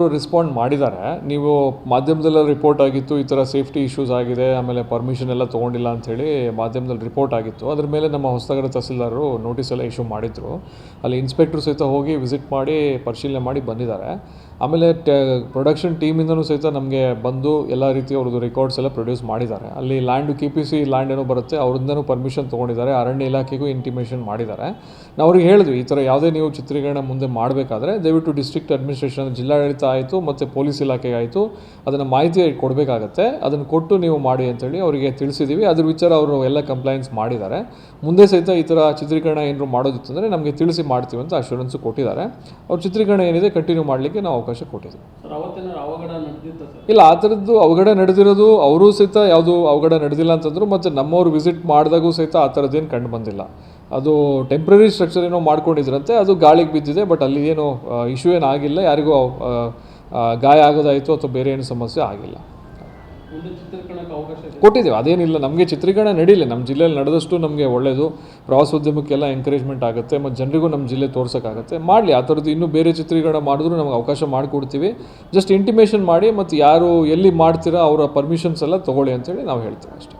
Respond ಮಾಡಿದ್ದಾರೆ. ನೀವು ಮಾಧ್ಯಮದಲ್ಲ report ಆಗಿತ್ತು, ಈ ಥರ ಸೇಫ್ಟಿ ಇಶ್ಯೂಸ್ ಆಗಿದೆ, ಆಮೇಲೆ ಪರ್ಮಿಷನ್ ಎಲ್ಲ ತೊಗೊಂಡಿಲ್ಲ ಅಂಥೇಳಿ ಮಾಧ್ಯಮದಲ್ಲಿ ರಿಪೋರ್ಟ್ ಆಗಿತ್ತು. ಅದ್ರ ಮೇಲೆ ನಮ್ಮ ಹೊಸನಗರ ತಹಸೀಲ್ದಾರರು ನೋಟಿಸ್ ಎಲ್ಲ ಇಶ್ಯೂ ಮಾಡಿದ್ರು. ಅಲ್ಲಿ ಇನ್ಸ್ಪೆಕ್ಟ್ರು ಸಹಿತ ಹೋಗಿ ವಿಸಿಟ್ ಮಾಡಿ ಪರಿಶೀಲನೆ ಮಾಡಿ ಬಂದಿದ್ದಾರೆ. ಆಮೇಲೆ ಪ್ರೊಡಕ್ಷನ್ ಟೀಮಿಂದನೂ ಸಹಿತ ನಮಗೆ ಬಂದು ಎಲ್ಲ ರೀತಿ ಅವ್ರದ್ದು ರೆಕಾರ್ಡ್ಸ್ ಎಲ್ಲ ಪ್ರೊಡ್ಯೂಸ್ ಮಾಡಿದ್ದಾರೆ. ಅಲ್ಲಿ ಲ್ಯಾಂಡ್ KPC ಲ್ಯಾಂಡ್ ಏನೋ ಬರುತ್ತೆ, ಅವರಿಂದನೂ ಪರ್ಮಿಷನ್ ತೊಗೊಂಡಿದ್ದಾರೆ. ಅರಣ್ಯ ಇಲಾಖೆಗೂ ಇಂಟಿಮೇಷನ್ ಮಾಡಿದ್ದಾರೆ. ನಾವು ಅವ್ರಿಗೆ ಹೇಳಿದ್ವಿ, ಈ ಥರ ಯಾವುದೇ ನೀವು ಚಿತ್ರೀಕರಣ ಮುಂದೆ ಮಾಡಬೇಕಾದ್ರೆ ದಯವಿಟ್ಟು ಡಿಸ್ಟ್ರಿಕ್ಟ್ ಅಡ್ಮಿನಿಸ್ಟ್ರೇಷನ್, ಜಿಲ್ಲಾಡಳಿತ ಆಯಿತು ಮತ್ತು ಪೊಲೀಸ್ ಇಲಾಖೆಗೆ ಆಯಿತು, ಅದನ್ನು ಮಾಹಿತಿ ಕೊಡಬೇಕಾಗತ್ತೆ. ಅದನ್ನು ಕೊಟ್ಟು ನೀವು ಮಾಡಿ ಅಂತೇಳಿ ಅವರಿಗೆ ತಿಳಿಸಿದ್ದೀವಿ. ಅದ್ರ ವಿಚಾರ ಅವರು ಎಲ್ಲ ಕಂಪ್ಲೈನ್ಸ್ ಮಾಡಿದ್ದಾರೆ. ಮುಂದೆ ಸಹಿತ ಈ ಥರ ಚಿತ್ರೀಕರಣ ಏನಾದ್ರು ಮಾಡೋದಿತ್ತು ಅಂದರೆ ನಮಗೆ ತಿಳಿಸಿ ಮಾಡ್ತೀವಿ ಅಂತ ಅಶ್ಯೂರೆನ್ಸು ಕೊಟ್ಟಿದ್ದಾರೆ. ಅವ್ರ ಚಿತ್ರೀಕರಣ ಏನಿದೆ ಕಂಟಿನ್ಯೂ ಮಾಡಲಿಕ್ಕೆ ನಾವು ಅವಕಾಶ ಕೊಟ್ಟಿದ್ದೀವಿ. ಇಲ್ಲ, ಆ ಥರದ್ದು ಅವಘಡ ನಡೆದಿರೋದು ಅವರು ಸಹಿತ ಯಾವುದು ಅವಘಡ ನಡೆದಿಲ್ಲ ಅಂತಂದರು. ಮತ್ತು ನಮ್ಮವ್ರು ವಿಸಿಟ್ ಮಾಡಿದಾಗೂ ಸಹಿತ ಆ ಥರದ್ದೇನು ಕಂಡು ಬಂದಿಲ್ಲ. ಅದು ಟೆಂಪ್ರರಿ ಸ್ಟ್ರಕ್ಚರ್ ಏನೋ ಮಾಡ್ಕೊಂಡಿದ್ರಂತೆ, ಅದು ಗಾಳಿಗೆ ಬಿದ್ದಿದೆ. ಬಟ್ ಅಲ್ಲಿ ಏನು ಇಶ್ಯೂ ಏನು ಆಗಿಲ್ಲ, ಯಾರಿಗೂ ಗಾಯ ಆಗೋದಾಯಿತು ಅಥವಾ ಬೇರೆ ಏನು ಸಮಸ್ಯೆ ಆಗಿಲ್ಲ. ಕೊಟ್ಟಿದ್ದೀವಿ, ಅದೇನಿಲ್ಲ. ನಮಗೆ ಚಿತ್ರೀಕರಣ ನಡೀಲಿ, ನಮ್ಮ ಜಿಲ್ಲೆಯಲ್ಲಿ ನಡೆದಷ್ಟು ನಮಗೆ ಒಳ್ಳೆಯದು. ಪ್ರವಾಸೋದ್ಯಮಕ್ಕೆಲ್ಲ ಎಂಕರೇಜ್ಮೆಂಟ್ ಆಗುತ್ತೆ ಮತ್ತು ಜನರಿಗೂ ನಮ್ಮ ಜಿಲ್ಲೆ ತೋರ್ಸೋಕ್ಕಾಗುತ್ತೆ. ಮಾಡಲಿ, ಆ ಥರದ್ದು ಇನ್ನೂ ಬೇರೆ ಚಿತ್ರೀಕರಣ ಮಾಡಿದ್ರು ನಮಗೆ ಅವಕಾಶ ಮಾಡಿಕೊಡ್ತೀವಿ. ಜಸ್ಟ್ ಇಂಟಿಮೇಷನ್ ಮಾಡಿ ಮತ್ತು ಯಾರು ಎಲ್ಲಿ ಮಾಡ್ತೀರಾ ಅವರ ಪರ್ಮಿಷನ್ಸ್ ಎಲ್ಲ ತೊಗೊಳ್ಳಿ ಅಂತೇಳಿ ನಾವು ಹೇಳ್ತೀವಿ ಅಷ್ಟೇ.